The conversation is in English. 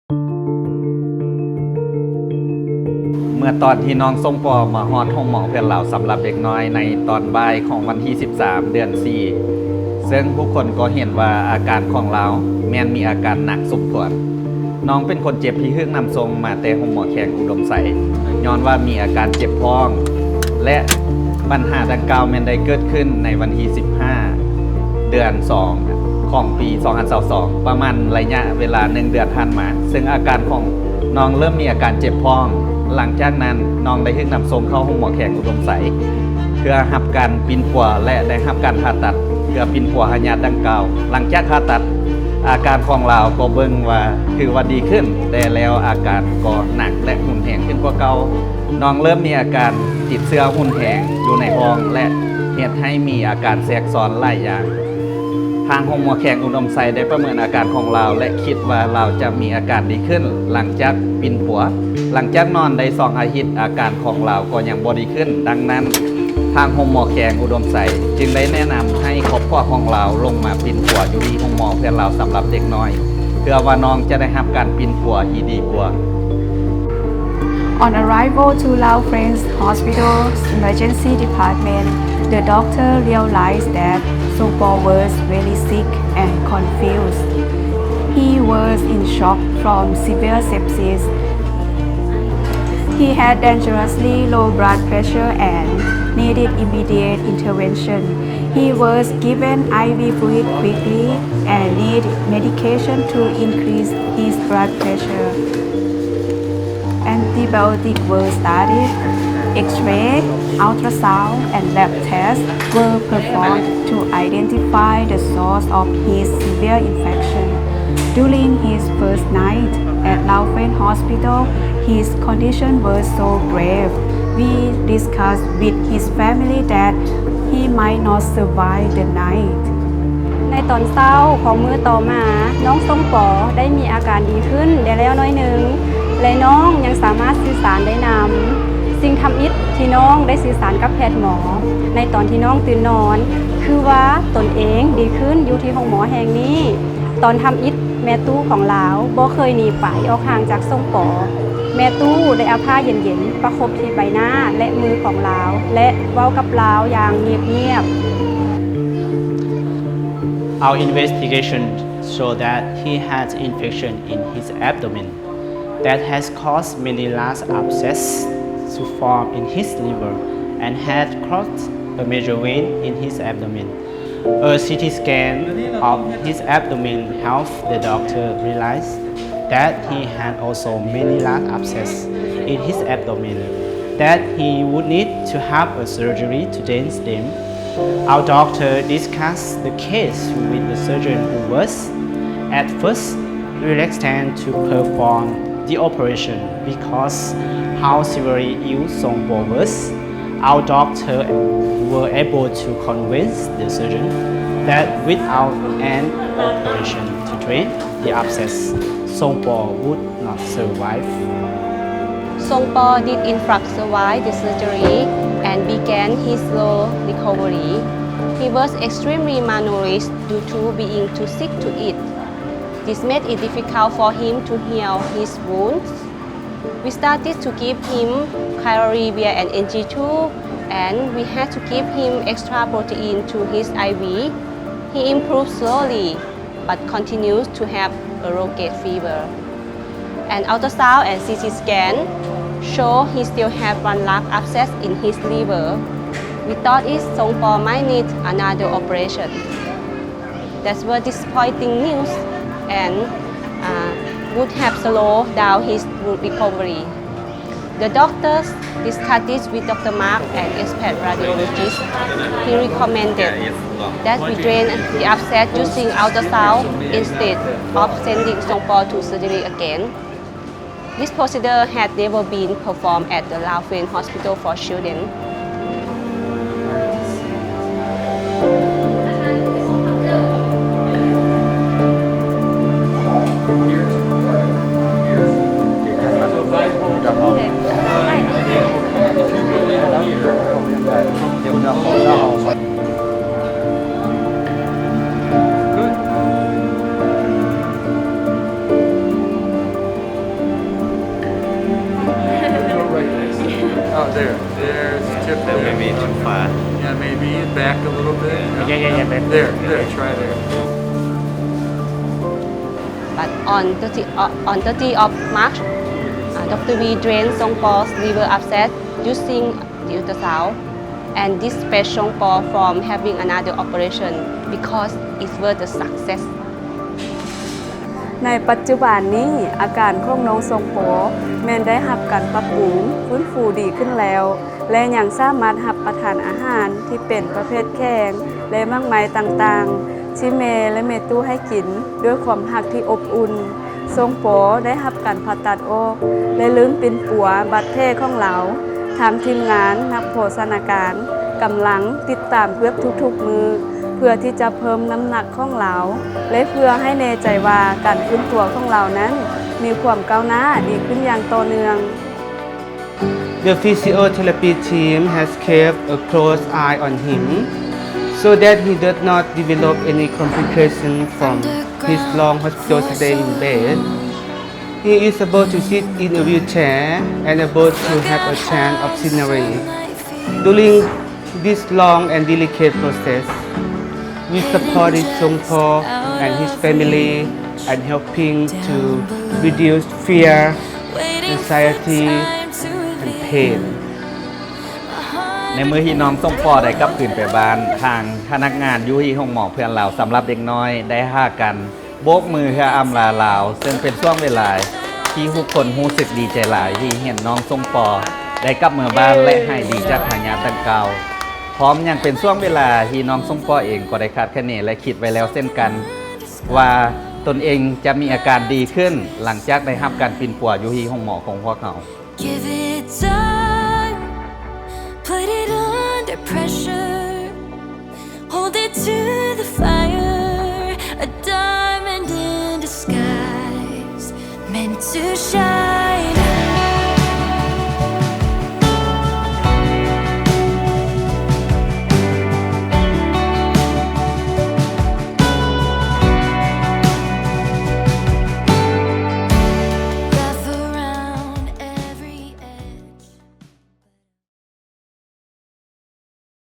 เมื่อตอนที่น้องส้มปอมาฮอดห้องหมอเพื่อนเราสำหรับเด็กน้อยในตอนบ่ายของวันที่13เดือน4ซึ่งผู้คนก็เห็นว่าอาการของเราแม้นมีอาการหนักสมควรน้องเป็นคนเจ็บที่ฮึกนำทรงมาแต่ห้องหมอแขงอุดมไสย้อนว่ามีอาการเจ็บท้องและปัญหาดังกล่าวแม้นได้เกิดขึ้นในวันที่15เดือน2ของปี2022ประมาณระยะเวลา1เดือนผ่านมาซึ่งอาการของน้องเริ่มมีอาการเจ็บท้องหลังจากนั้นน้องได้ฮึกนำทรงเข้าห้องหมอแขงอุดมไสเพื่อรับการปินปัวและได้รับการผ่าตัดเพื่อปินปัวหญาดังกล่าวหลังจากผ่าตัดอาการของเราก็เบิ่งว่าคือว่าดีขึ้นแต่แล้วอาการก็หนักและหุ่นแหงขึ้นกว่าเก่าน้องเริ่มมีอาการติดเชื้อหุ่นแหงอยู่ในท้องและเฮ็ดให้มีอาการแทรกซ้อนหลายอย่างทางห้องหมอแขงอุดมไสได้ประเมินอาการของเราและคิดว่าเราจะมีอาการดีขึ้นหลังจากปินปัวหลังจากนอนได้2อาทิตย์อาการของเราก็ยังบ่ดีขึ้นดังนั้นทางห้องหมอแขงอุดมไสจึงได้แนะนำให้ครอบครัวของเราลงมาปินปัวอยู่ที่ห้องหมอเพื่อเราสำหรับเด็กน้อยเพื่อว่าน้องจะได้รับการปินปัวที่ดีกว่า On arrival to Lao Friends Hospital's emergency department, the doctor realized that Songpo was very sick and confused. He was in shock from severe sepsis. He had dangerously low blood pressure and needed immediate intervention. He was given IV fluid quickly and needed medication to increase his blood pressure. Antibiotics were started. X-ray, ultrasound, and lab tests were performed to identify the source of his severe infection. During his first night at Lao Friends Hospital, his condition was so grave. We discussed with his family that he might not survive the night. ในตอนเช้าของมื้อต่อมาน้องส้มปอได้มีอาการดีขึ้นได้แล้วน้อยหนึ่งและน้องยังสามารถสื่อสารได้นำสิ่งทำอิฐที่น้องได้สื่อสารกับแพทย์หมอในตอนที่น้องตื่นนอนคือว่าตนเองดีขึ้นอยู่ที่ห้องหมอแห่งนี้ตอนทำอิฐแม่ตู้ของลาวบ่เคยหนีไปออกห่างจากส้มปอแม่ตู้ได้เอาผ้าเย็นๆประคบที่ใบหน้าและมือของลาวและเว้ากับลาวอย่างเงียบๆOur investigation showed that he had infection in his abdomen that has caused many large abscesses to form in his liver and had clogged a major vein in his abdomen. A CT scan of his abdomen helped the doctor realize that he had also many large abscesses in his abdomen that he would need to have a surgery to drain them.Our doctor discussed the case with the surgeon who was, at first, reluctant to perform the operation because how severely ill Songpo was. Our doctor were able to convince the surgeon that without an operation to drain the abscess, Songpo would not survive. Songpo did in fact survive the surgery and began his slow recovery. He was extremely malnourished due to being too sick to eat. This made it difficult for him to heal his wounds. We started to give him Caroribia and NG2 and we had to give him extra protein to his IV. He improved slowly but continues to have a low-grade fever. An ultrasound and CT scan show he still have one large abscess in his liver. We thought Songpo might need another operation. That was disappointing news and would have slowed down his recovery. The doctors discussed this with Dr. Mark, an expert radiologist. He recommended that we drain the abscess using ultrasound instead of sending Songpo to surgery again.This procedure had never been performed at the Lao Friends Hospital for Children. There. There's the tip That may there. be too far. Yeah, maybe back a little bit. Yeah, back. There. Try there. But on 30 of March, Dr. V drained Song Paul's liver abscess using the ultrasound and dispatched Song Paul from having another operation because it was a success. ในปัจจุบันนี้อาการของน้องทรงโปแม่นได้รับการปรับปรุงฟื้นฟูดีขึ้นแล้ว และยังสามารถรับประทานอาหารที่เป็นประเภทแข็งและมากมายต่างๆที่แม่และแม่ตู้ให้กินด้วยความหักที่อบอุ่นทรงโปได้รับการผ่าตัดออกและลืมเป็นปัวบัดแท้ของเราทางทีมงานนักโภชนาการกำลังติดตามเกือบทุกๆมือเพื่อที่จะเพิ่มน้ำหนักของเราและเพื่อให้แน่ใจว่าการฟื้นตัวของเรานั้นมีความก้าวหน้าดีขึ้นอย่างต่อเนื่อง The physiotherapy team has kept a close eye on him so that he does not develop any complications from his long hospital stay in bed. He is able to sit in a wheelchair and able to have a chance of scenery. During this long and delicate process, we supported Songpo and his family and helping to reduce fear, anxiety, and pain. ในมือที่น้องส่งปอได้กลับคืนไปบ้านทางพนักงานอยู่ที่ห้องหมอเพื่อนเราสำหรับเด็กน้อยได้หากันโบกมือเพื่ออำลาลาวซึ่งเป็นช่วงเวลาที่ทุกคนรู้สึกดีใจหลายที่เห็นน้องส่งปอได้กลับเมืองบ้านและให้ดีจากพญาดังกล่าวพร้อมยังเป็นช่วงเวลาที่น้องส่งปอเองก็ได้คาดคะเนและคิดไว้แล้วเช่นกันว่าตนเองจะมีอาการดีขึ้นหลังจากได้รับการปินปัวอยู่ที่ห้องหมอของพวกเขา Give it time, put it under pressure, hold it to